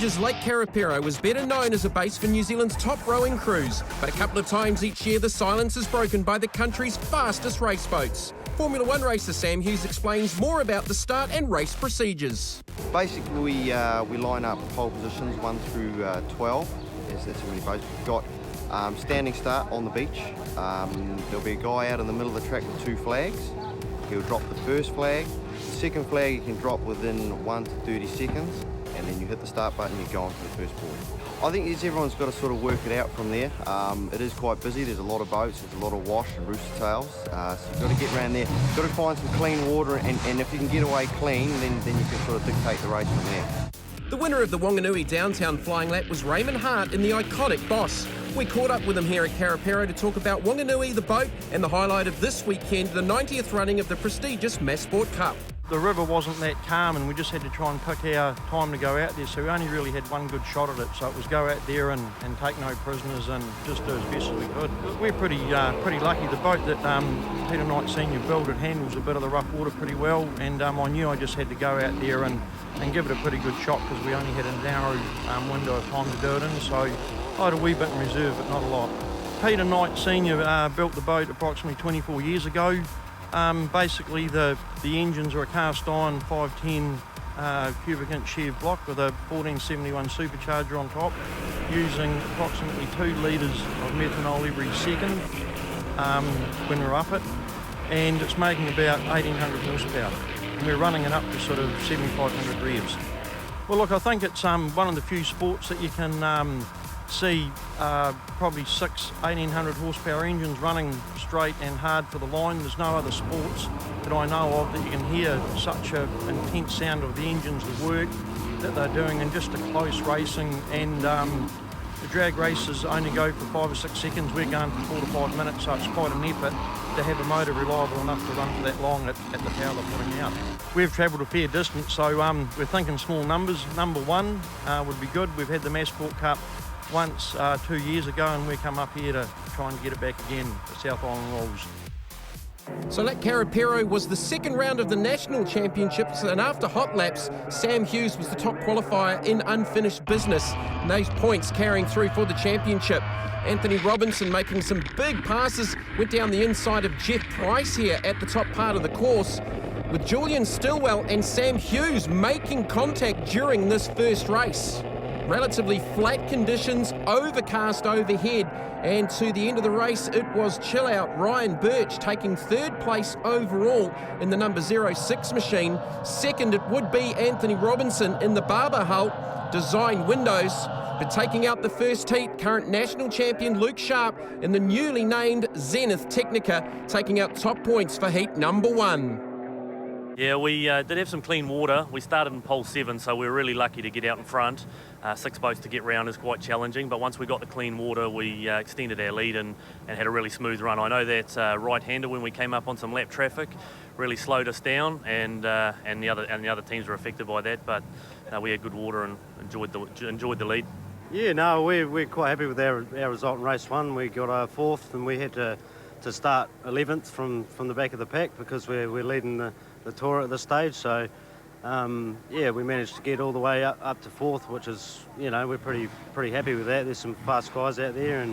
prestigious Lake Karapiro was better known as a base for New Zealand's top rowing crews, but a couple of times each year the silence is broken by the country's fastest race boats. Formula One racer Sam Hughes explains more about the start and race procedures. Basically, we line up pole positions 1 through 12. Yes, that's how many boats we've got. Standing start on the beach. There'll be a guy out in the middle of the track with 2 flags. He'll drop the first flag. The second flag you can drop within 1 to 30 seconds, and then you hit the start button, you're going for the first board. I think everyone's got to sort of work it out from there. It is quite busy, there's a lot of boats, there's a lot of wash and rooster tails, so you've got to get around there. You've got to find some clean water, and if you can get away clean, then you can sort of dictate the race from there. The winner of the Wanganui Downtown Flying Lap was Raymond Hart in the iconic Boss. We caught up with him here at Karapiro to talk about Wanganui, the boat, and the highlight of this weekend, the 90th running of the prestigious Masport Cup. The river wasn't that calm and we just had to try and pick our time to go out there, so we only really had one good shot at it, so it was go out there and take no prisoners and just do as best as we could. We're pretty lucky. The boat that Peter Knight Senior built, it handles a bit of the rough water pretty well, and I knew I just had to go out there and give it a pretty good shot because we only had a narrow window of time to do it in, so I had a wee bit in reserve, but not a lot. Peter Knight Senior built the boat approximately 24 years ago. Basically, the engines are a cast iron 510 cubic inch sheave block with a 1471 supercharger on top, using approximately 2 litres of methanol every second when we're up it, and it's making about 1800 horsepower. And we're running it up to sort of 7500 revs. Well, look, I think it's one of the few sports that you can see probably 1800 horsepower engines running straight and hard for the line. There's no other sports that I know of that you can hear such an intense sound of the engines, the work that they're doing, and just a close racing. And the drag races only go for 5 or 6 seconds. We're going for 4 to 5 minutes, so it's quite an effort to have a motor reliable enough to run for that long at the power they're putting out. We've travelled a fair distance, so we're thinking small numbers. Number 1 would be good. We've had the Masport Cup once 2 years ago, and we come up here to try and get it back again, the South Island rules. So Lake Karapiro was the second round of the National Championships, and after hot laps, Sam Hughes was the top qualifier in unfinished business. And those points carrying through for the championship. Anthony Robinson making some big passes, went down the inside of Jeff Price here at the top part of the course, with Julian Stillwell and Sam Hughes making contact during this first race. Relatively flat conditions, overcast overhead, and to the end of the race it was chill out. Ryan Birch taking 3rd place overall in the number 06 machine. Second it would be Anthony Robinson in the Barber Hull Design Windows, but taking out the first heat, current national champion Luke Sharp in the newly named Zenith Technica, taking out top points for heat number 1. Yeah, we did have some clean water. We started in pole 7, so we were really lucky to get out in front. 6 boats to get round is quite challenging, but once we got the clean water, we extended our lead and had a really smooth run. I know that right-hander, when we came up on some lap traffic, really slowed us down, and the other teams were affected by that. But we had good water and enjoyed the lead. Yeah, no, we're quite happy with our result in race 1. We got 4th, and we had to start 11th from the back of the pack because we're leading the tour at this stage. So yeah, we managed to get all the way up to 4th, which is, we're pretty happy with that. There's some fast guys out there,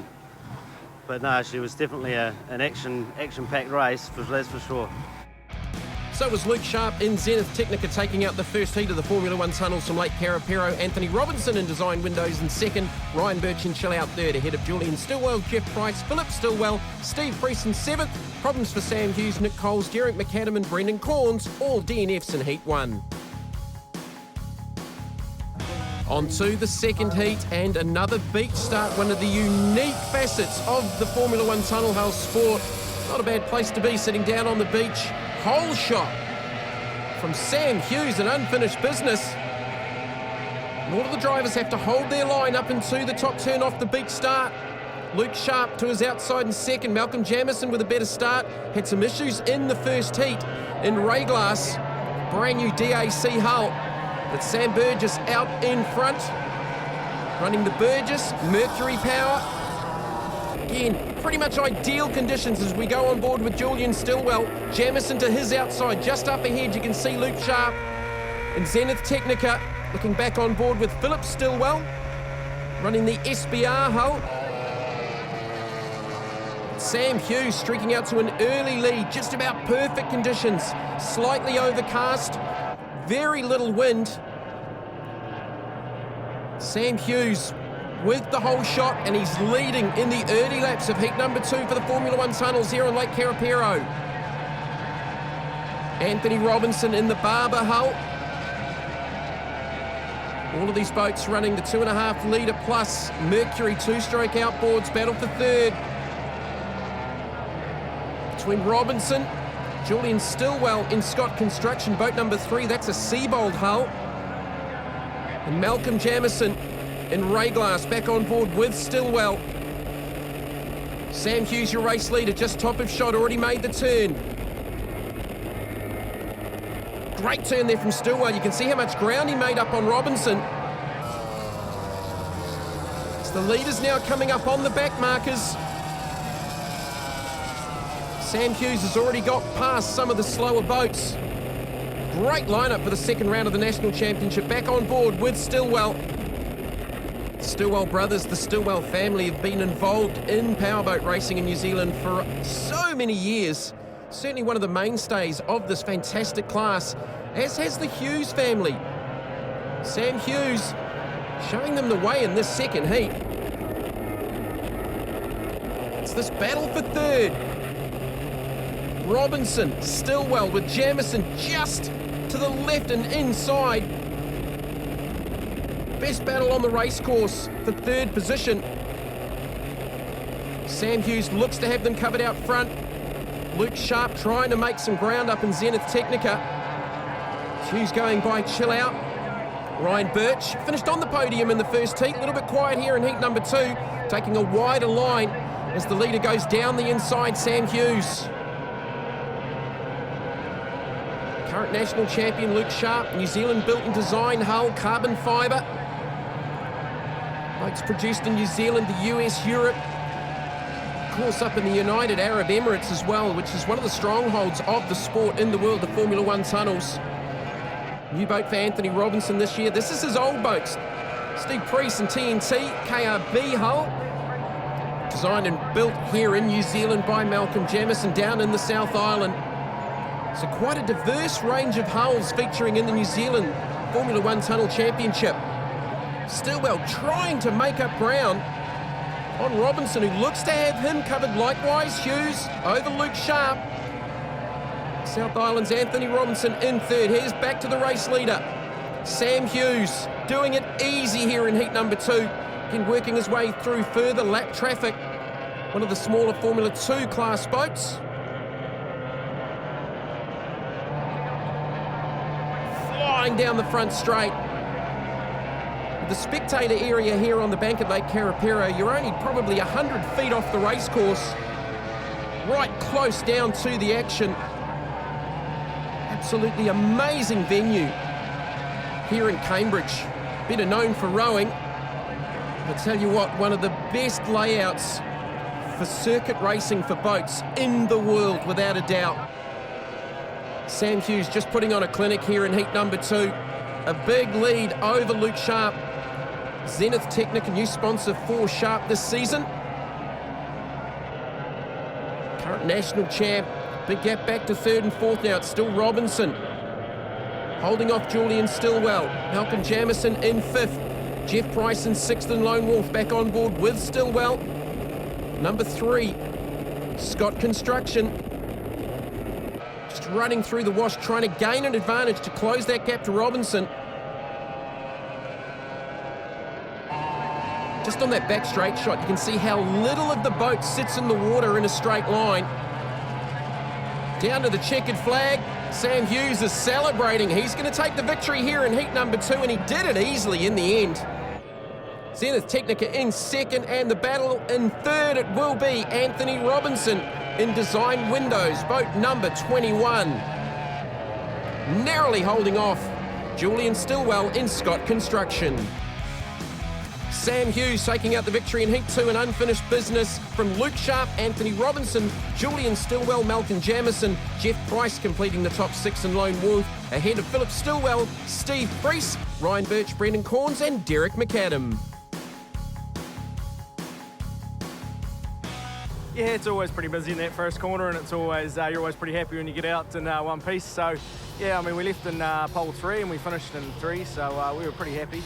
but no, actually it was definitely an action-packed race, that's for sure. So it was Luke Sharp in Zenith Technica taking out the first heat of the Formula One tunnels from Lake Karapiro. Anthony Robinson in Design Windows in second. Ryan Birch in Chill Out third, ahead of Julian Stillwell, Jeff Price, Philip Stillwell, Steve Priest in 7th. Problems for Sam Hughes, Nick Coles, Derek McAdam and Brendan Corns, all DNFs in Heat 1. On to the second heat and another beach start, one of the unique facets of the Formula One tunnel hull sport. Not a bad place to be, sitting down on the beach. Hole shot from Sam Hughes, an unfinished business. And all of the drivers have to hold their line up into the top turn off the beach start. Luke Sharp to his outside in second. Malcolm Jamieson with a better start. Had some issues in the first heat in Rayglass. Brand new DAC hull. But Sam Burgess out in front. Running the Burgess, Mercury power. Again, pretty much ideal conditions as we go on board with Julian Stillwell. Jamieson to his outside, just up ahead you can see Luke Sharp. And Zenith Technica looking back on board with Philip Stillwell, running the SBR hull. Sam Hughes streaking out to an early lead, just about perfect conditions, slightly overcast, very little wind. Sam Hughes with the whole shot, and he's leading in the early laps of heat number 2 for the Formula 1 tunnels here on Lake Karapiro. Anthony Robinson in the Barber hull. All of these boats running the 2.5 litre plus Mercury 2-stroke outboards, battle for third. Between Robinson, Julian Stillwell in Scott Construction, boat number 3, that's a Seabold hull. And Malcolm Jamieson in Rayglass back on board with Stillwell. Sam Hughes, your race leader, just top of shot, already made the turn. Great turn there from Stillwell. You can see how much ground he made up on Robinson. So the leaders now coming up on the back markers. Sam Hughes has already got past some of the slower boats. Great lineup for the second round of the National Championship. Back on board with Stillwell. Stillwell brothers, the Stillwell family, have been involved in powerboat racing in New Zealand for so many years. Certainly one of the mainstays of this fantastic class, as has the Hughes family. Sam Hughes showing them the way in this second heat. It's this battle for third. Robinson, Stillwell with Jamieson just to the left and inside. Best battle on the race course for third position. Sam Hughes looks to have them covered out front. Luke Sharp trying to make some ground up in Zenith Technica. Hughes going by Chill Out. Ryan Birch finished on the podium in the first heat. A little bit quiet here in heat number 2, taking a wider line as the leader goes down the inside, Sam Hughes. Current national champion Luke Sharp, New Zealand built and designed hull, carbon fibre. Boats produced in New Zealand, the US, Europe. Of course up in the United Arab Emirates as well, which is one of the strongholds of the sport in the world, the Formula 1 tunnels. New boat for Anthony Robinson this year. This is his old boats. Steve Priest and TNT, KRB hull. Designed and built here in New Zealand by Malcolm Jamieson down in the South Island. So quite a diverse range of hulls featuring in the New Zealand Formula 1 Tunnel Championship. Stillwell trying to make up ground on Robinson, who looks to have him covered likewise. Hughes over Luke Sharp. South Island's Anthony Robinson in third. Here's back to the race leader, Sam Hughes, doing it easy here in heat number 2. Again, working his way through further lap traffic. One of the smaller Formula 2 class boats. Flying down the front straight. The spectator area here on the bank at Lake Karapiro, you're only probably 100 feet off the race course, right close down to the action. Absolutely amazing venue here in Cambridge, better known for rowing. I tell you what, one of the best layouts for circuit racing for boats in the world, without a doubt. Sam Hughes just putting on a clinic here in heat number 2. A big lead over Luke Sharp. Zenith Technica, new sponsor for Sharp this season. Current national champ. Big gap back to third and fourth now. It's still Robinson. Holding off Julian Stillwell. Malcolm Jamieson in fifth. Jeff Price in sixth and Lone Wolf back on board with Stillwell. Number 3, Scott Construction. Just running through the wash, trying to gain an advantage to close that gap to Robinson. Just on that back straight shot, you can see how little of the boat sits in the water in a straight line. Down to the checkered flag. Sam Hughes is celebrating. He's going to take the victory here in heat number 2, and he did it easily in the end. Zenith Technica in second, and the battle in third it will be Anthony Robinson in Design Windows, boat number 21. Narrowly holding off Julian Stillwell in Scott Construction. Sam Hughes taking out the victory in Heat 2 in unfinished business from Luke Sharp, Anthony Robinson, Julian Stillwell, Malcolm Jamieson, Jeff Price completing the top 6 in Lone Wolf, ahead of Philip Stillwell, Steve Priest, Ryan Birch, Brendan Corns and Derek McAdam. Yeah, it's always pretty busy in that first corner, and it's always you're always pretty happy when you get out in one piece. So, yeah, I mean, we left in pole 3 and we finished in 3, so we were pretty happy.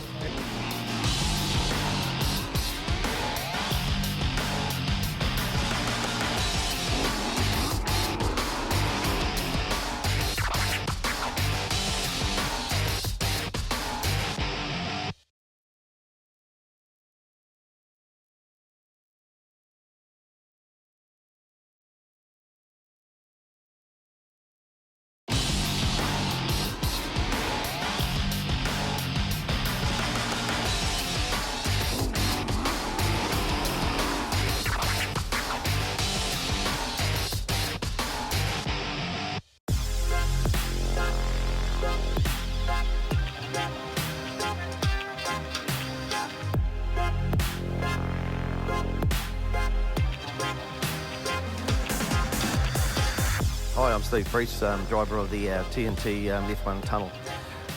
Hi, I'm Steve Priest, driver of the TNT F1 tunnel.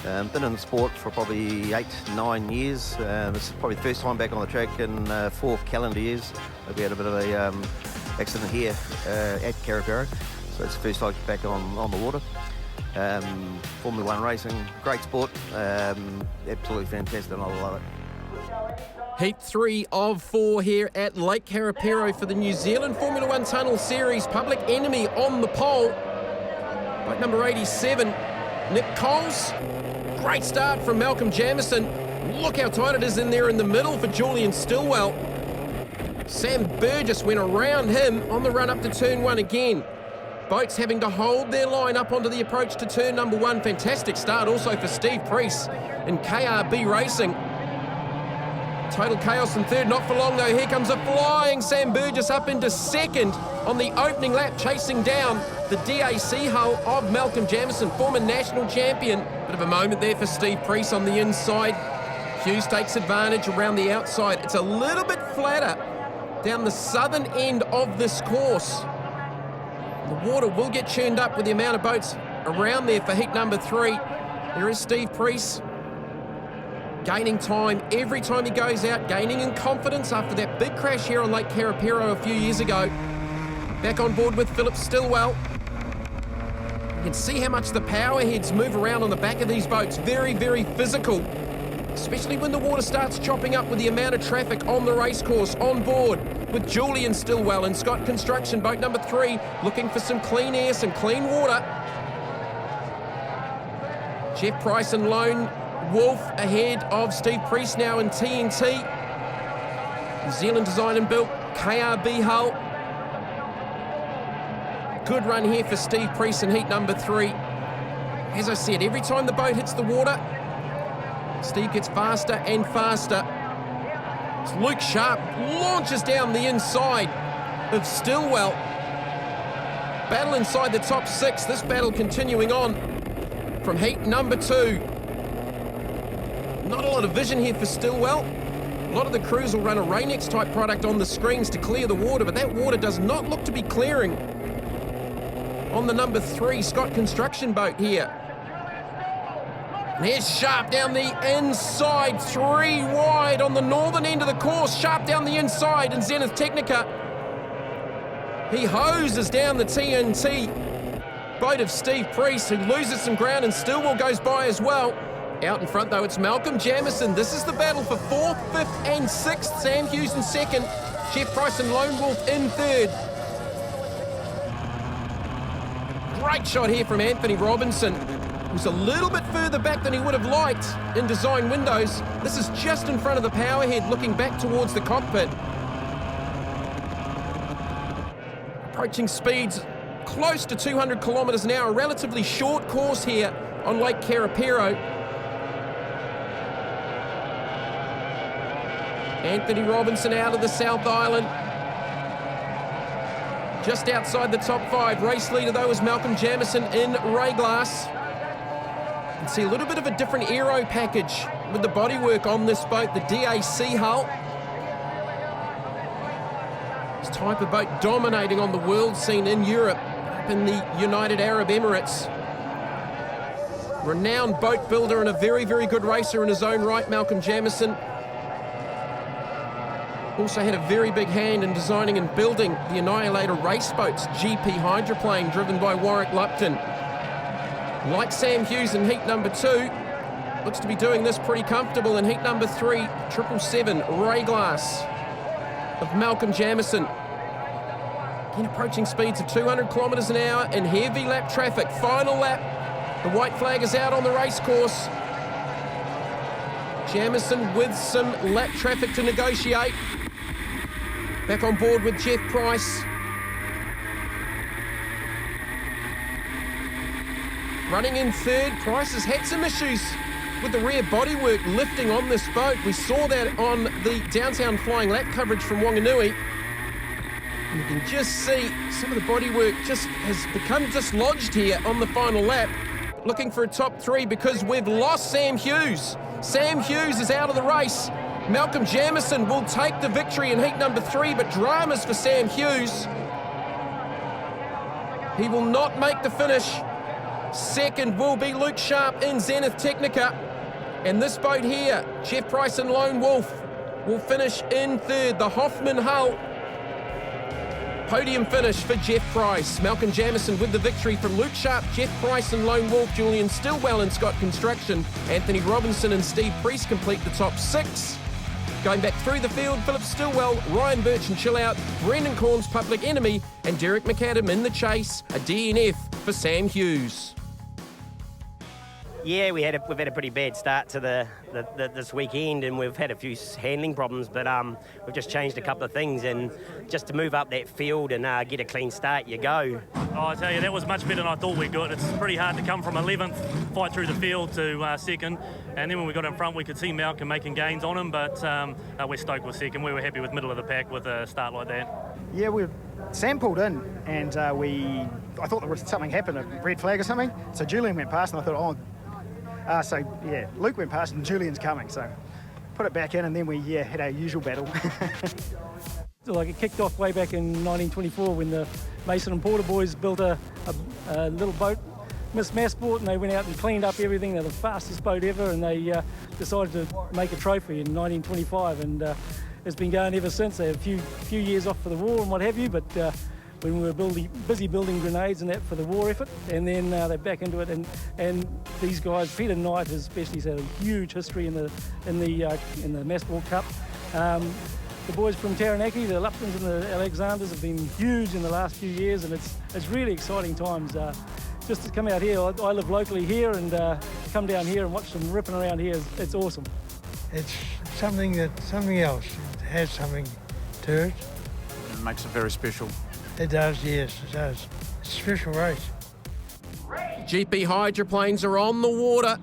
Been in the sport for probably 8-9 years. This is probably the first time back on the track in 4 calendar years. We had a bit of a accident here at Karapiro, so it's the first time back on the water. Formula 1 racing, great sport, absolutely fantastic, and I love it. Heat 3 of 4 here at Lake Karapiro for the New Zealand Formula 1 Tunnel Series. Public Enemy on the pole. Boat number 87, Nick Coles. Great start from Malcolm Jamieson. Look how tight it is in there in the middle for Julian Stillwell. Sam Burgess went around him on the run up to turn 1 again. Boats having to hold their line up onto the approach to turn number 1. Fantastic start also for Steve Priest in KRB Racing. Total chaos in third, not for long though. Here comes a flying Sam Burgess up into second on the opening lap, chasing down the DAC hull of Malcolm Jamieson, former national champion. Bit of a moment there for Steve Priest on the inside. Hughes takes advantage around the outside. It's a little bit flatter down the southern end of this course. The water will get churned up with the amount of boats around there for heat number 3. There is Steve Priest. Gaining time every time he goes out, gaining in confidence after that big crash here on Lake Karapiro a few years ago. Back on board with Philip Stillwell. You can see how much the power heads move around on the back of these boats. Very, very physical, especially when the water starts chopping up with the amount of traffic on the racecourse. On board with Julian Stillwell and Scott Construction, boat number 3, looking for some clean air, some clean water. Jeff Price and Lone Wolf ahead of Steve Priest now in TNT. New Zealand design and built, KRB hull. Good run here for Steve Priest in heat number 3. As I said, every time the boat hits the water, Steve gets faster and faster. It's Luke Sharp launches down the inside of Stillwell. Battle inside the top 6. This battle continuing on from heat number 2. Not a lot of vision here for Stillwell. A lot of the crews will run a Rain-X type product on the screens to clear the water, but that water does not look to be clearing on the number 3 Scott Construction boat here. And here's Sharp down the inside, 3 wide on the northern end of the course. Sharp down the inside in Zenith Technica. He hoses down the TNT boat of Steve Priest, who loses some ground, and Stillwell goes by as well. Out in front, though, it's Malcolm Jamieson. This is the battle for 4th, 5th and 6th. Sam Hughes in 2nd. Jeff Price and Lone Wolf in 3rd. Great shot here from Anthony Robinson, who's a little bit further back than he would have liked in design windows. This is just in front of the power head, looking back towards the cockpit. Approaching speeds close to 200 kilometres an hour. A relatively short course here on Lake Karapiro. Anthony Robinson out of the South Island. Just outside the top 5. Race leader, though, is Malcolm Jamieson in Ray Glass. You can see a little bit of a different aero package with the bodywork on this boat, the DAC hull. This type of boat dominating on the world scene in Europe, up in the United Arab Emirates. Renowned boat builder and a very, very good racer in his own right, Malcolm Jamieson. Also had a very big hand in designing and building the Annihilator race boats, GP hydroplane, driven by Warwick Lupton. Like Sam Hughes in heat number 2, looks to be doing this pretty comfortable in heat number 3, 777 Ray Glass of Malcolm Jamieson. Again, approaching speeds of 200 kilometres an hour in heavy lap traffic. Final lap, the white flag is out on the race course. Jamieson with some lap traffic to negotiate. Back on board with Jeff Price. Running in third, Price has had some issues with the rear bodywork lifting on this boat. We saw that on the downtown flying lap coverage from Wanganui. And you can just see some of the bodywork just has become dislodged here on the final lap. Looking for a top 3 because we've lost Sam Hughes. Sam Hughes is out of the race. Malcolm Jamieson will take the victory in heat number 3, but dramas for Sam Hughes. He will not make the finish. Second will be Luke Sharp in Zenith Technica. And this boat here, Jeff Price and Lone Wolf, will finish in third. The Hoffman hull. Podium finish for Jeff Price. Malcolm Jamieson with the victory from Luke Sharp, Jeff Price and Lone Wolf. Julian Stillwell and Scott Construction. Anthony Robinson and Steve Priest complete the top 6. Going back through the field, Philip Stillwell, Ryan Birch and Chill Out, Brendan Corns, Public Enemy, and Derek McAdam in the chase. A DNF for Sam Hughes. Yeah, we've had a pretty bad start to this weekend, and we've had a few handling problems, but we've just changed a couple of things, and just to move up that field and get a clean start, you go. Oh, I tell you, that was much better than I thought we'd got. It's pretty hard to come from 11th, fight through the field to second, and then when we got in front, we could see Malcolm making gains on him, but we're stoked with second. We were happy with middle of the pack with a start like that. Yeah, Sam pulled in, and I thought there was something happened, a red flag or something, so Julian went past, and I thought, Luke went past and Julian's coming, so put it back in, and then we had our usual battle. Like it kicked off way back in 1924 when the Mason and Porter boys built a little boat, 90th Masport, and they went out and cleaned up everything. They're the fastest boat ever, and they decided to make a trophy in 1925, and it's been going ever since. They had a few years off for the war and what have you, but when we were busy building grenades and that for the war effort, and then they're back into it. And these guys, Peter Knight especially, has had a huge history in the Masport Cup. The boys from Taranaki, the Luptons and the Alexanders, have been huge in the last few years, and it's really exciting times. Just to come out here, I live locally here, and come down here and watch them ripping around here, it's awesome. It's something else. It has something to it. It makes it very special. It does, yes, it does. It's a special race. GP hydroplanes are on the water.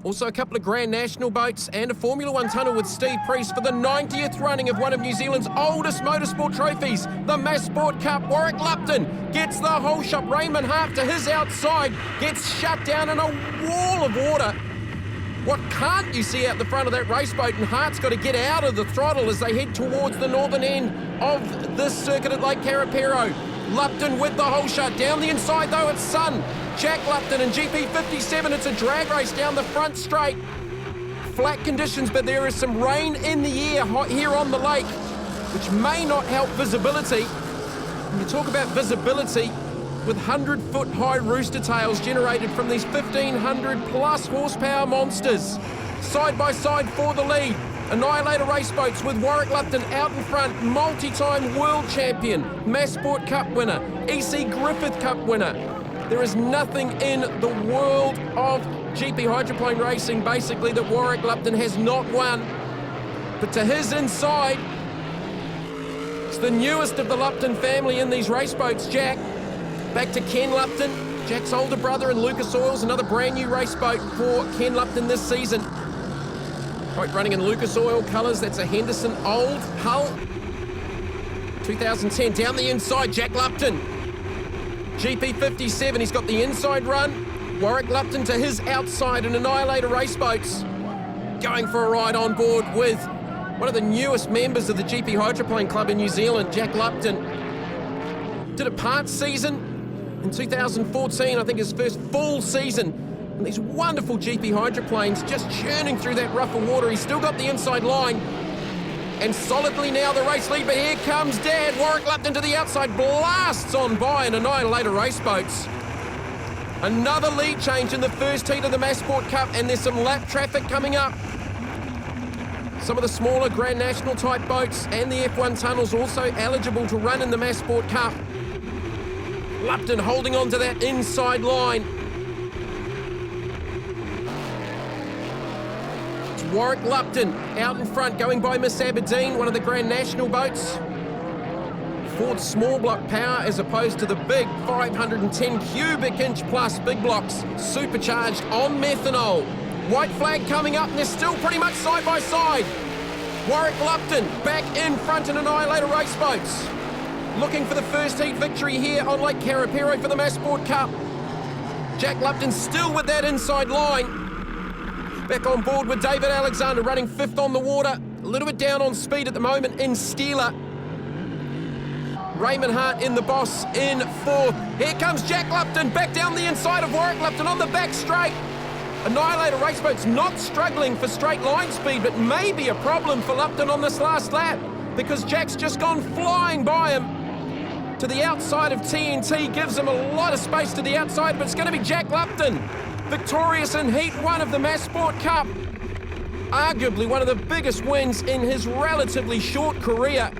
Also a couple of Grand National boats and a Formula 1 tunnel with Steve Priest for the 90th running of one of New Zealand's oldest motorsport trophies, the Masport Cup. Warwick Lupton gets the whole shot. Raymond Hart to his outside, gets shut down in a wall of water. What can't you see out the front of that race boat? And Hart's got to get out of the throttle as they head towards the northern end of this circuit at Lake Karapiro. Lupton with the whole shot. Down the inside though, it's Sun. Jack Lupton and GP57. It's a drag race down the front straight. Flat conditions, but there is some rain in the air here on the lake, which may not help visibility. When you talk about visibility, with 100-foot high rooster tails generated from these 1,500 plus horsepower monsters. Side by side for the lead. Annihilator race boats with Warwick Lupton out in front, multi-time world champion, Masport Cup winner, EC Griffith Cup winner. There is nothing in the world of GP hydroplane racing, basically, that Warwick Lupton has not won. But to his inside, it's the newest of the Lupton family in these race boats, Jack. Back to Ken Lupton, Jack's older brother, and Lucas Oil's another brand new race boat for Ken Lupton this season. Boat running in Lucas Oil colours, that's a Henderson old hull. 2010, down the inside, Jack Lupton. GP57, he's got the inside run. Warwick Lupton to his outside in Annihilator race boats. going for a ride on board with one of the newest members of the GP Hydroplane Club in New Zealand, Jack Lupton. Did a part season in 2014, I think his first full season. And these wonderful GP hydroplanes just churning through that rougher water. He's still got the inside line. And solidly now the race lead, but here comes Dad. Warwick Lupton to the outside, blasts on by and Annihilator race boats. Another lead change in the first heat of the Masport Cup, and there's some lap traffic coming up. Some of the smaller Grand National type boats and the F1 tunnels also eligible to run in the Masport Cup. Lupton holding on to that inside line. It's Warwick Lupton out in front, going by Miss Aberdeen, one of the Grand National boats. Ford small block power as opposed to the big 510 cubic inch plus big blocks, supercharged on methanol. White flag coming up, and they're still pretty much side by side. Warwick Lupton back in front in Annihilator race boats, looking for the first heat victory here on Lake Karapiro for the Masport Cup. Jack Lupton still with that inside line. Back on board with David Alexander running 5th on the water, a little bit down on speed at the moment in Steeler. Raymond Hart in the boss in 4th. Here comes Jack Lupton back down the inside of Warwick Lupton on the back straight. Annihilator race boats not struggling for straight line speed, but maybe a problem for Lupton on this last lap because Jack's just gone flying by him to the outside of TNT, gives him a lot of space to the outside, but it's going to be Jack Lupton, victorious in Heat 1 of the Masport Cup. Arguably one of the biggest wins in his relatively short career.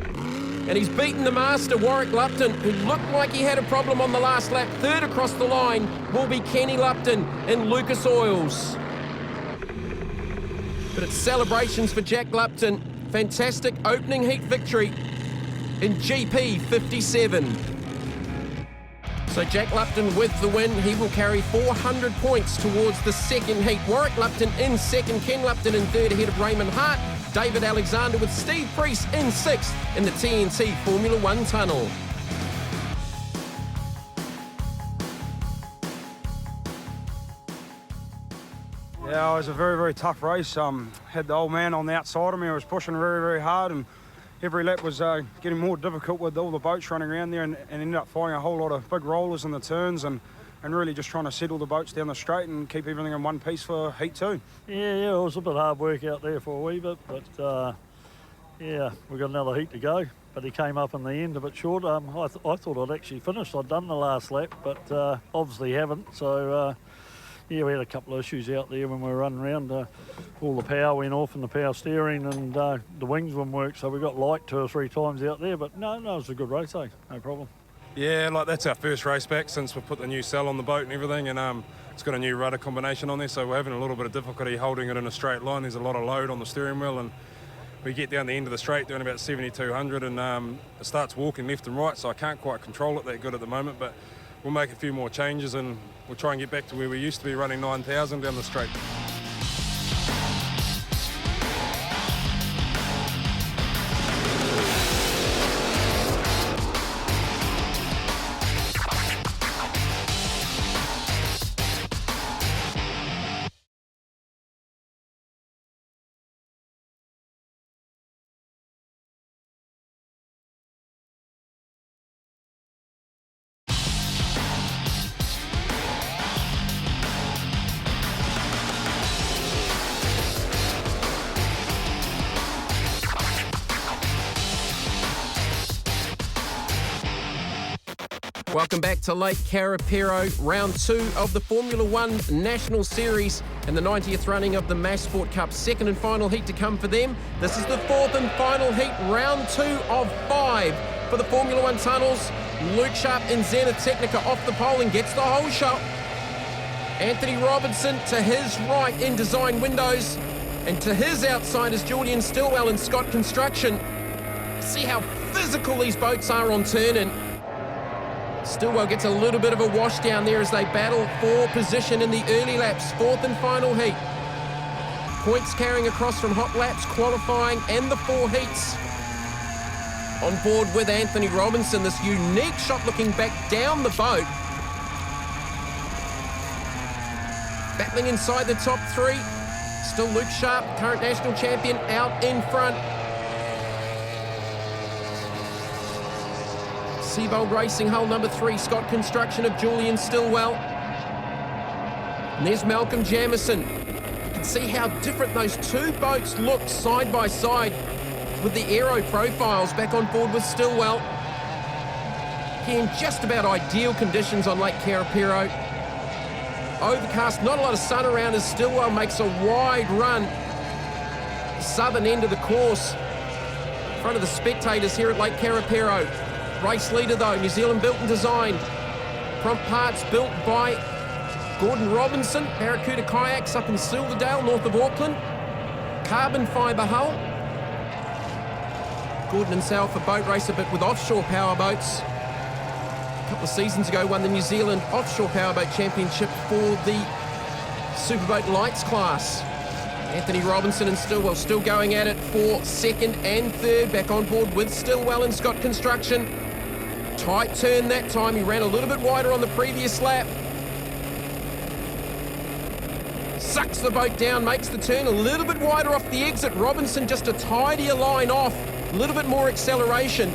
And he's beaten the master, Warwick Lupton, who looked like he had a problem on the last lap. 3rd across the line will be Kenny Lupton in Lucas Oils. But it's celebrations for Jack Lupton. Fantastic opening heat victory in GP 57. So Jack Lupton with the win. He will carry 400 points towards the second heat. Warwick Lupton in 2nd, Ken Lupton in 3rd ahead of Raymond Hart. David Alexander with Steve Priest in 6th in the TNT Formula 1 tunnel. Yeah, it was a very, very tough race. Had the old man on the outside of me. I was pushing very, very hard, and every lap was getting more difficult with all the boats running around there, and ended up finding a whole lot of big rollers in the turns and really just trying to settle the boats down the straight and keep everything in one piece for Heat 2. Yeah, it was a bit hard work out there for a wee bit, but yeah, we've got another heat to go. But he came up in the end a bit short. I thought I'd actually finished. I'd done the last lap, but obviously haven't. So yeah, we had a couple of issues out there when we were running around. All the power went off in the power steering, and the wings wouldn't work, so we got light 2 or 3 times out there. But no, it was a good race, no problem. Yeah, like that's our first race back since we put the new cell on the boat and everything, and it's got a new rudder combination on there, so we're having a little bit of difficulty holding it in a straight line. There's a lot of load on the steering wheel, and we get down the end of the straight doing about 7,200, and it starts walking left and right, so I can't quite control it that good at the moment, but we'll make a few more changes and we'll try and get back to where we used to be running 9,000 down the straight. Welcome back to Lake Karapiro, round 2 of the Formula 1 National Series and the 90th running of the Masport Cup. 2nd and final heat to come for them. This is the 4th and final heat, round 2 of 5 for the Formula 1 tunnels. Luke Sharp in Zenith Technica off the pole and gets the whole shot. Anthony Robinson to his right in Design Windows, and to his outside is Julian Stillwell in Scott Construction. See how physical these boats are on turn-in. Stillwell gets a little bit of a wash down there as they battle for position in the early laps. 4th and final heat. Points carrying across from hot laps, qualifying, and the 4 heats. On board with Anthony Robinson, this unique shot looking back down the boat. Battling inside the top 3. Still Luke Sharp, current national champion, out in front. Seabold Racing, hull number 3, Scott Construction of Julian Stillwell. And there's Malcolm Jamieson. You can see how different those two boats look side by side with the aero profiles back on board with Stillwell. Again, just about ideal conditions on Lake Karapiro. Overcast, not a lot of sun around as Stillwell makes a wide run. Southern end of the course. In front of the spectators here at Lake Karapiro. Race leader though, New Zealand built and designed. Prompt parts built by Gordon Robinson, Barracuda Kayaks up in Silverdale, north of Auckland. Carbon fibre hull. Gordon himself a boat racer, but with offshore powerboats. A couple of seasons ago won the New Zealand Offshore Powerboat Championship for the Superboat Lights class. Anthony Robinson and Stillwell still going at it for second and third, back on board with Stillwell and Scott Construction. Tight turn that time, he ran a little bit wider on the previous lap. Sucks the boat down, makes the turn a little bit wider off the exit. Robinson just a tidier line off, a little bit more acceleration.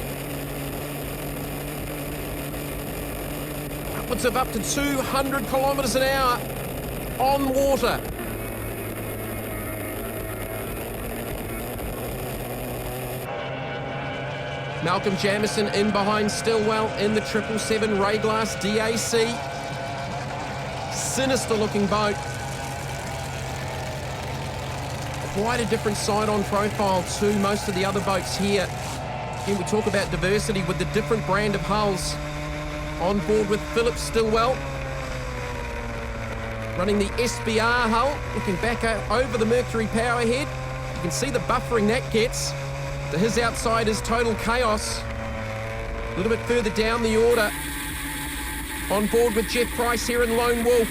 Upwards of up to 200 kilometres an hour on water. Malcolm Jamieson in behind Stillwell in the 777 Rayglass DAC. Sinister looking boat. Quite a different side-on profile to most of the other boats here. Again, we talk about diversity with the different brand of hulls. On board with Philip Stillwell. Running the SBR hull, looking back over the Mercury Powerhead. You can see the buffering that gets. To his outside is Total Chaos. A little bit further down the order. On board with Jeff Price here in Lone Wolf.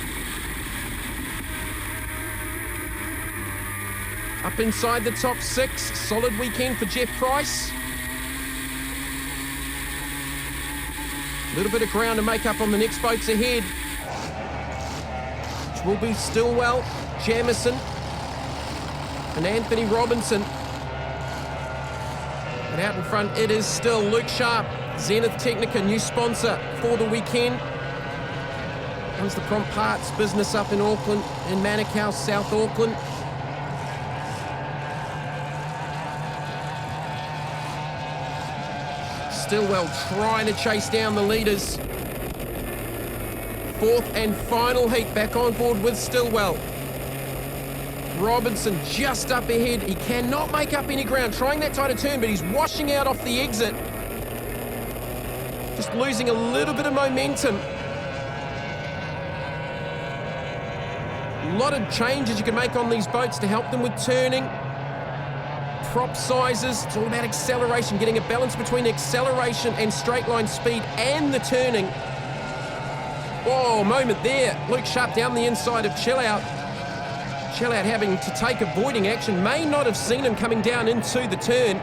Up inside the top 6. Solid weekend for Jeff Price. A little bit of ground to make up on the next boats ahead. Which will be Stillwell, Jamieson, and Anthony Robinson. And out in front, it is still Luke Sharp, Zenith Technica, new sponsor for the weekend. Comes the Prompt Parts business up in Auckland, in Manukau, South Auckland. Stillwell trying to chase down the leaders. Fourth and final heat, back on board with Stillwell. Robinson just up ahead. He cannot make up any ground, trying that tighter turn, but he's washing out off the exit. Just losing a little bit of momentum. A lot of changes you can make on these boats to help them with turning. Prop sizes, it's all about acceleration, getting a balance between acceleration and straight line speed and the turning. Whoa, moment there. Luke Sharp down the inside of Chill Out. Chill Out having to take avoiding action. May not have seen him coming down into the turn.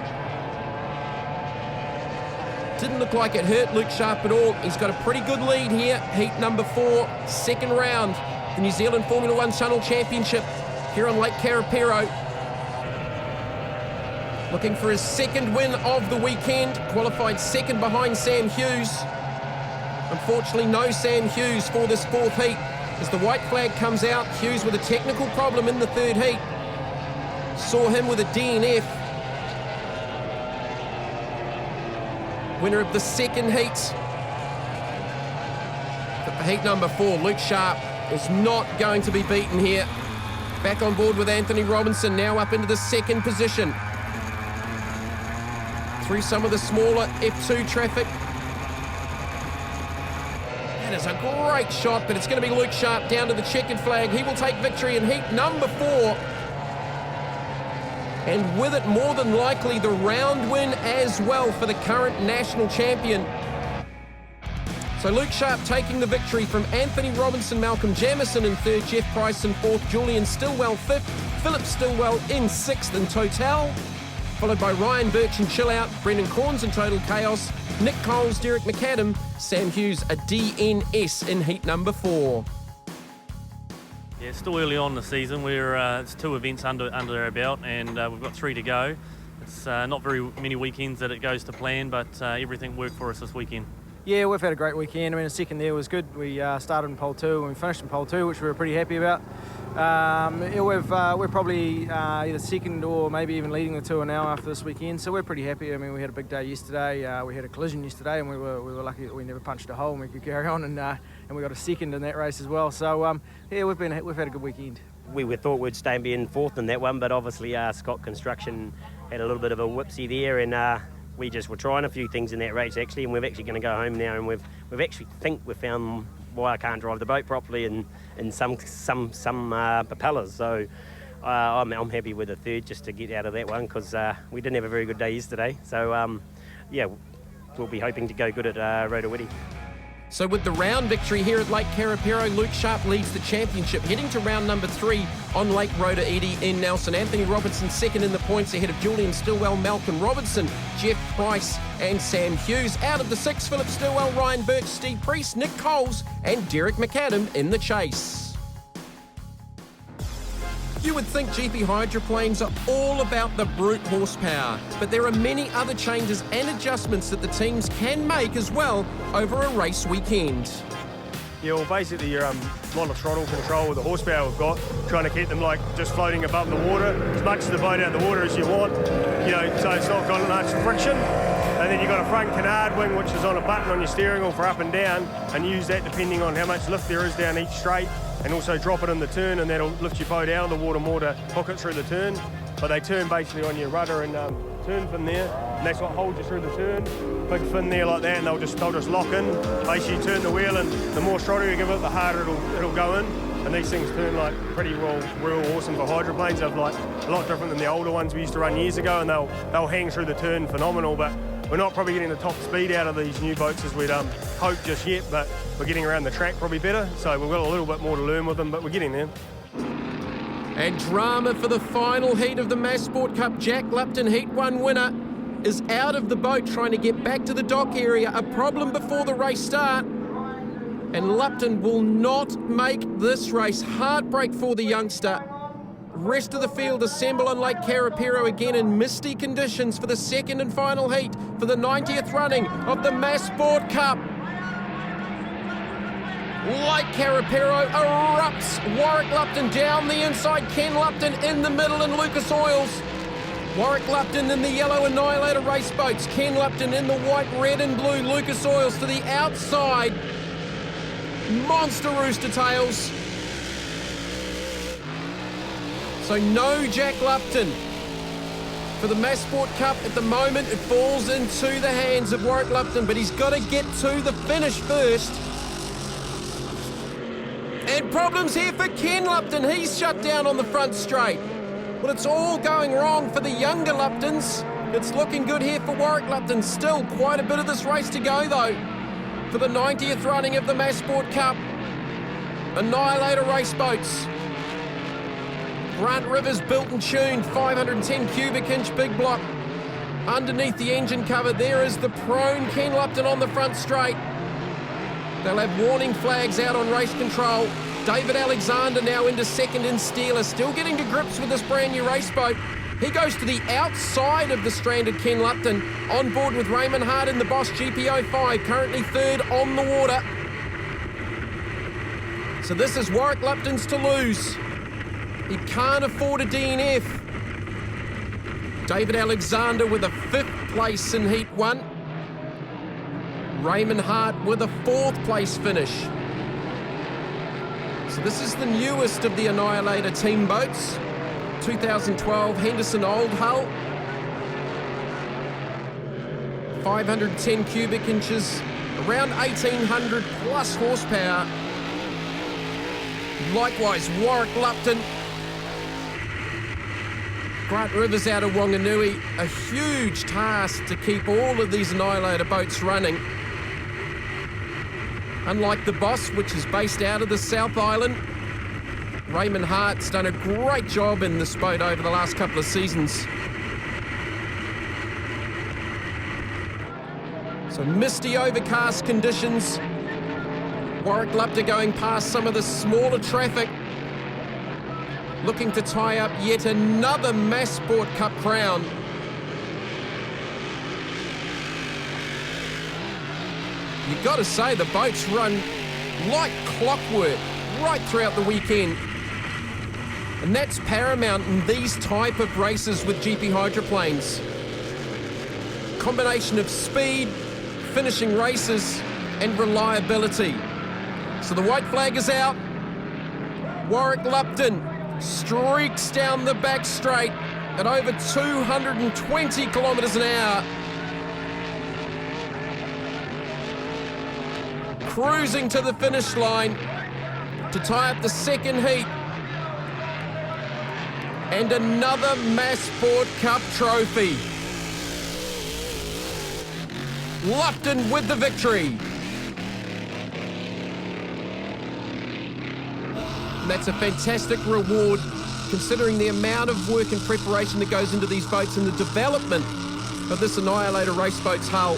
Didn't look like it hurt Luke Sharp at all. He's got a pretty good lead here. Heat number 4, second round. The New Zealand Formula 1 Channel Championship here on Lake Karapiro. Looking for his second win of the weekend. Qualified second behind Sam Hughes. Unfortunately, no Sam Hughes for this fourth heat. As the white flag comes out, Hughes with a technical problem in the third heat. Saw him with a DNF. Winner of the second heat. But for heat number 4, Luke Sharp is not going to be beaten here. Back on board with Anthony Robinson, now up into the second position. Through some of the smaller F2 traffic. That is a great shot, but it's going to be Luke Sharp down to the checkered flag. He will take victory in heat number 4. And with it, more than likely, the round win as well for the current national champion. So Luke Sharp taking the victory from Anthony Robinson, Malcolm Jamieson in third, Jeff Price in fourth, Julian Stillwell fifth, Philip Stillwell in sixth in total. Followed by Ryan Birch and Chill Out, Brendan Corns in Total Chaos, Nick Coles, Derek McAdam, Sam Hughes a DNS in heat number 4. Yeah, it's still early on in the season. It's 2 events under our belt, and we've got 3 to go. It's not very many weekends that it goes to plan, but everything worked for us this weekend. Yeah, we've had a great weekend. I mean, the second there was good. We started in pole 2 and we finished in pole 2, which we were pretty happy about. We're probably either second or maybe even leading the tour now after this weekend, so we're pretty happy. I mean, we had a big day yesterday. We had a collision yesterday, and we were lucky that we never punched a hole and we could carry on, and we got a second in that race as well. So yeah, we've had a good weekend. We thought we'd stay and be in 4th in that one, but obviously Scott Construction had a little bit of a whoopsie there, and we just were trying a few things in that race actually, and we're actually going to go home now, and we've actually think we've found why I can't drive the boat properly in some propellers. So I'm happy with the 3rd just to get out of that one, because we didn't have a very good day yesterday. So yeah, we'll be hoping to go good at Rotowiti. So with the round victory here at Lake Karapiro, Luke Sharp leads the championship, heading to round number 3 on Lake Rotowiti in Nelson. Anthony Robertson second in the points, ahead of Julian Stillwell, Malcolm Robertson, Jeff Price and Sam Hughes. Out of the 6, Philip Stillwell, Ryan Birch, Steve Priest, Nick Coles and Derek McAdam in the chase. You would think GP hydroplanes are all about the brute horsepower, but there are many other changes and adjustments that the teams can make as well over a race weekend. Yeah, well, basically you're on the throttle control with the horsepower we've got, trying to keep them like just floating above the water, as much of the boat out of the water as you want, you know, so it's not got much friction. And then you've got a front canard wing, which is on a button on your steering wheel for up and down, and use that depending on how much lift there is down each straight, and also drop it in the turn, and that'll lift your boat out of the water more to hook it through the turn. But they turn basically on your rudder and turn fin there, and that's what holds you through the turn. Big fin there like that, and they'll just lock in. Basically you turn the wheel, and the more throttle you give it, the harder it'll go in. And these things turn like pretty well, real awesome for hydroplanes. They're like a lot different than the older ones we used to run years ago, and they'll hang through the turn phenomenal. But we're not probably getting the top speed out of these new boats as we'd hoped just yet, but we're getting around the track probably better. So we've got a little bit more to learn with them, but we're getting there. And drama for the final heat of the Masport Cup. Jack Lupton, Heat 1 winner, is out of the boat trying to get back to the dock area. A problem before the race start. And Lupton will not make this race. Heartbreak for the youngster. Rest of the field assemble on Lake Karapiro again in misty conditions for the second and final heat for the 90th running of the Masport Cup. Lake Karapiro erupts. Warwick Lupton down the inside, Ken Lupton in the middle, and Lucas Oils. Warwick Lupton in the yellow Annihilator race boats, Ken Lupton in the white, red and blue, Lucas Oils to the outside. Monster rooster tails. So no Jack Lupton for the Masport Cup at the moment. It falls into the hands of Warwick Lupton, but he's got to get to the finish first. And problems here for Ken Lupton. He's shut down on the front straight. Well, it's all going wrong for the younger Luptons. It's looking good here for Warwick Lupton. Still quite a bit of this race to go, though, for the 90th running of the Masport Cup. Annihilator race boats. Grant Rivers built and tuned, 510 cubic inch big block. Underneath the engine cover, there is the prone Ken Lupton on the front straight. They'll have warning flags out on race control. David Alexander now into second in Steeler, still getting to grips with this brand new race boat. He goes to the outside of the stranded Ken Lupton, on board with Raymond Hart in the Boss GP05, currently third on the water. So this is Warwick Lupton's to lose. He can't afford a DNF. David Alexander with a 5th place in Heat 1. Raymond Hart with a 4th place finish. So this is the newest of the Annihilator team boats. 2012 Henderson Old Hull. 510 cubic inches, around 1,800 plus horsepower. Likewise, Warwick Lupton. Grant Rivers out of Wanganui. A huge task to keep all of these Annihilator boats running. Unlike the Boss, which is based out of the South Island, Raymond Hart's done a great job in this boat over the last couple of seasons. So misty, overcast conditions. Warwick Lupton going past some of the smaller traffic. looking to tie up yet another Masport Cup crown. You've got to say the boats run like clockwork right throughout the weekend. And that's paramount in these type of races with GP hydroplanes. Combination of speed, finishing races, and reliability. So the white flag is out. Warwick Lupton streaks down the back straight at over 220 kilometres an hour. Cruising to the finish line to tie up the second heat. And another Masport Cup trophy. Lupton with the victory. And that's a fantastic reward considering the amount of work and preparation that goes into these boats and the development of this Annihilator race boat's hull.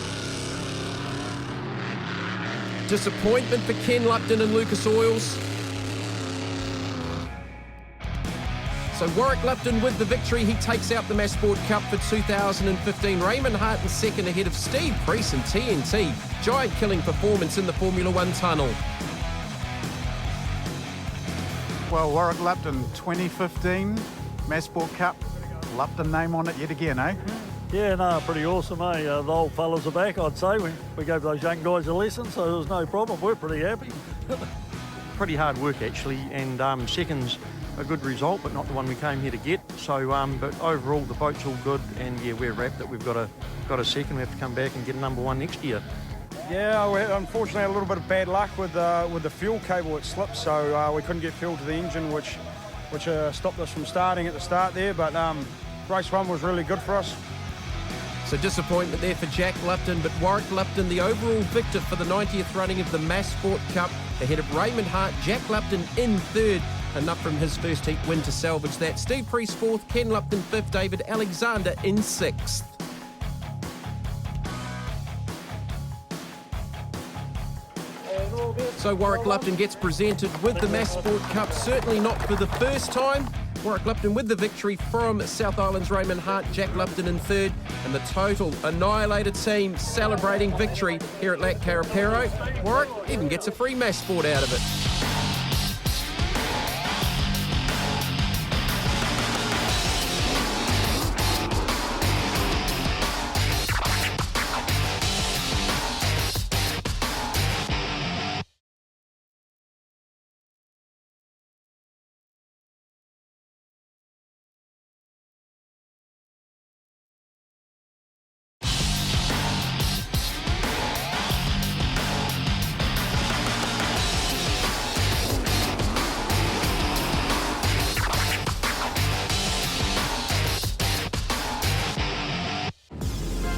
Disappointment for Ken Lupton and Lucas Oils. So Warwick Lupton with the victory. He takes out the Masport Cup for 2015. Raymond Hart in second ahead of Steve Priest and TNT. Giant killing performance in the Formula One tunnel. Well, Warwick Lupton 2015 Masport Cup. Lupton name on it yet again, eh? Yeah, no, pretty awesome, eh? The old fellas are back, I'd say. We gave those young guys a lesson, so there was no problem. We're pretty happy. Pretty hard work, actually, and second's a good result, but not the one we came here to get. So, but overall, the boat's all good, and yeah, we're wrapped that we've got a second. We have to come back and get number one next year. Yeah, we unfortunately had a little bit of bad luck with the fuel cable. It slipped, so we couldn't get fuel to the engine, which stopped us from starting at the start there. But race one was really good for us. So disappointment there for Jack Lupton, but Warwick Lupton, the overall victor for the 90th running of the Masport Cup, ahead of Raymond Hart. Jack Lupton in third, enough from his first heat win to salvage that. Steve Priest fourth, Ken Lupton fifth, David Alexander in sixth. So Warwick Lupton gets presented with the Masport Cup, certainly not for the first time. Warwick Lupton with the victory from South Island's Raymond Hart, Jack Lupton in third, and the total Annihilator team celebrating victory here at Lake Karapiro. Warwick even gets a free Masport out of it.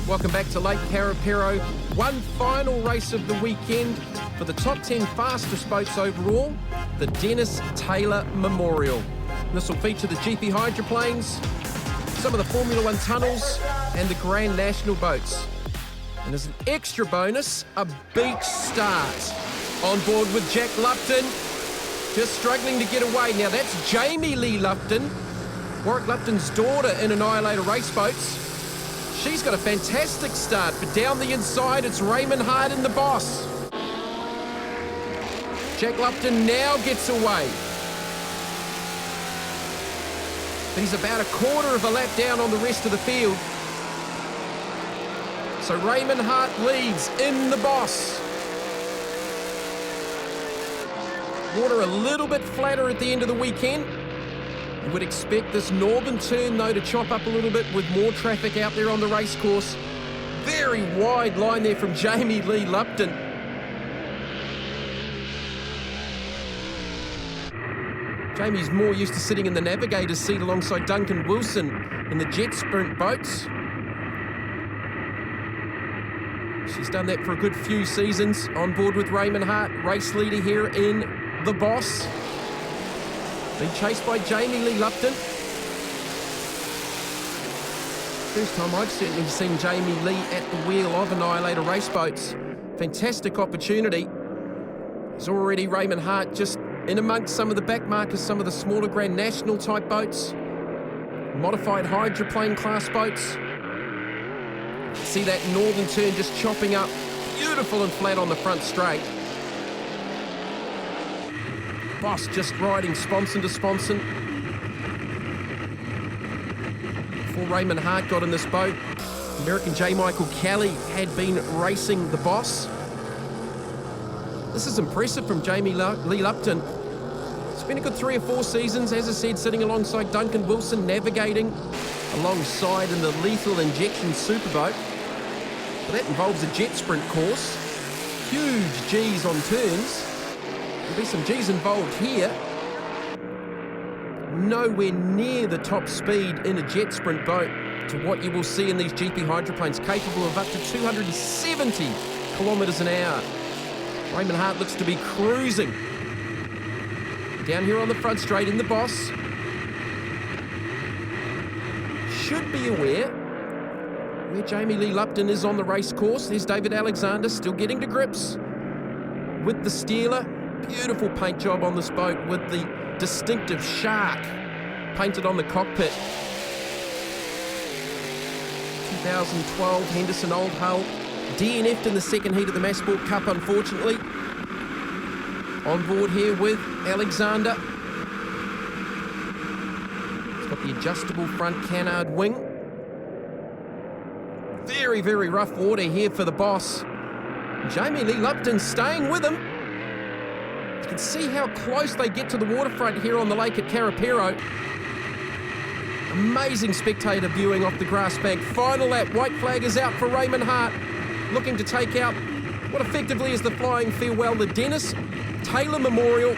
Welcome back to Lake Karapiro. One final race of the weekend for the top 10 fastest boats overall, the Dennis Taylor Memorial. This will feature the GP hydroplanes, some of the Formula One tunnels, and the Grand National boats. And as an extra bonus, a beach start. On board with Jack Lupton, just struggling to get away. Now that's Jamie Lee Lupton, Warwick Lupton's daughter in Annihilator race boats. She's got a fantastic start, but down the inside, it's Raymond Hart in the boss. Jack Lupton now gets away. But he's about a quarter of a lap down on the rest of the field. So Raymond Hart leads in the boss. Water a little bit flatter at the end of the weekend. You would expect this northern turn, though, to chop up a little bit with more traffic out there on the race course. Very wide line there from Jamie Lee Lupton. Jamie's more used to sitting in the navigator's seat alongside Duncan Wilson in the jet sprint boats. She's done that for a good few seasons on board with Raymond Hart, race leader here in the boss. Being chased by Jamie Lee Lupton. First time I've certainly seen Jamie Lee at the wheel of Annihilator race boats. Fantastic opportunity. There's already Raymond Hart just in amongst some of the back markers, some of the smaller Grand National type boats, modified hydroplane class boats. See that northern turn just chopping up, beautiful and flat on the front straight. Boss just riding sponson to sponson. Before Raymond Hart got in this boat, American J. Michael Kelly had been racing the Boss. This is impressive from Jamie Lee Lupton. It's been a good 3 or 4 seasons, as I said, sitting alongside Duncan Wilson, navigating alongside in the lethal injection superboat. But that involves a jet sprint course. Huge G's on turns. There'll be some G's involved here. Nowhere near the top speed in a jet sprint boat to what you will see in these GP hydroplanes, capable of up to 270 kilometres an hour. Raymond Hart looks to be cruising. Down here on the front straight in the Boss. Should be aware where Jamie Lee Lupton is on the race course. There's David Alexander still getting to grips with the Steeler. Beautiful paint job on this boat with the distinctive shark painted on the cockpit. 2012 Henderson Old Hull. DNF'd in the second heat of the Masport Cup, unfortunately. On board here with Alexander. He's got the adjustable front canard wing. Very, very rough water here for the Boss. Jamie Lee Lupton staying with him. You can see how close they get to the waterfront here on the lake at Karapiro. Amazing spectator viewing off the grass bank. Final lap, white flag is out for Raymond Hart, looking to take out what effectively is the flying farewell, the Dennis Taylor Memorial.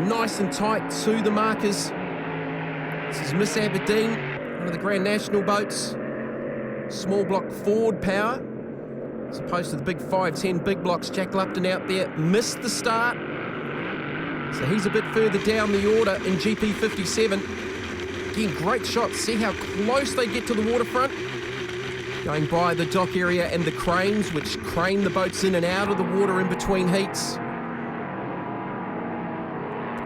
Nice and tight to the markers. This is Miss Aberdeen, one of the Grand National boats. Small block forward power, as opposed to the big 510 big blocks. Jack Lupton out there missed the start, so he's a bit further down the order in GP 57. Again, great shots. See how close they get to the waterfront. Going by the dock area and the cranes, which crane the boats in and out of the water in between heats.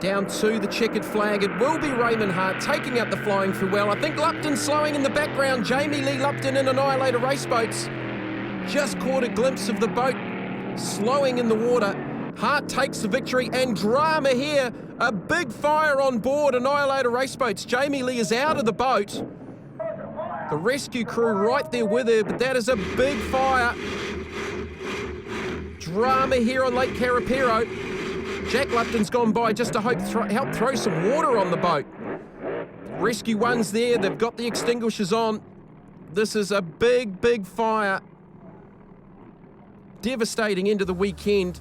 Down to the checkered flag. It will be Raymond Hart taking out the flying farewell. I think Lupton slowing in the background. Jamie Lee Lupton in Annihilator race boats. Just caught a glimpse of the boat slowing in the water. Hart takes the victory, and drama here. A big fire on board Annihilator race boats. Jamie Lee is out of the boat. The rescue crew right there with her, but that is a big fire. Drama here on Lake Karapiro. Jack Lupton's gone by just to help throw some water on the boat. Rescue one's there, they've got the extinguishers on. This is a big, big fire. Devastating into the weekend.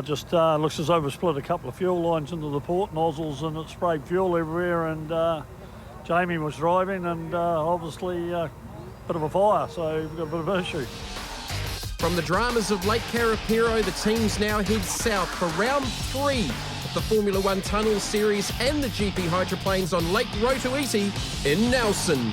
Just looks as though we split a couple of fuel lines into the port nozzles, and it sprayed fuel everywhere, and Jamie was driving, and obviously a bit of a fire, so we've got a bit of an issue. From the dramas of Lake Karapiro, the teams now head south for round 3 of the Formula 1 Tunnel Series and the GP hydroplanes on Lake Rotoiti in Nelson.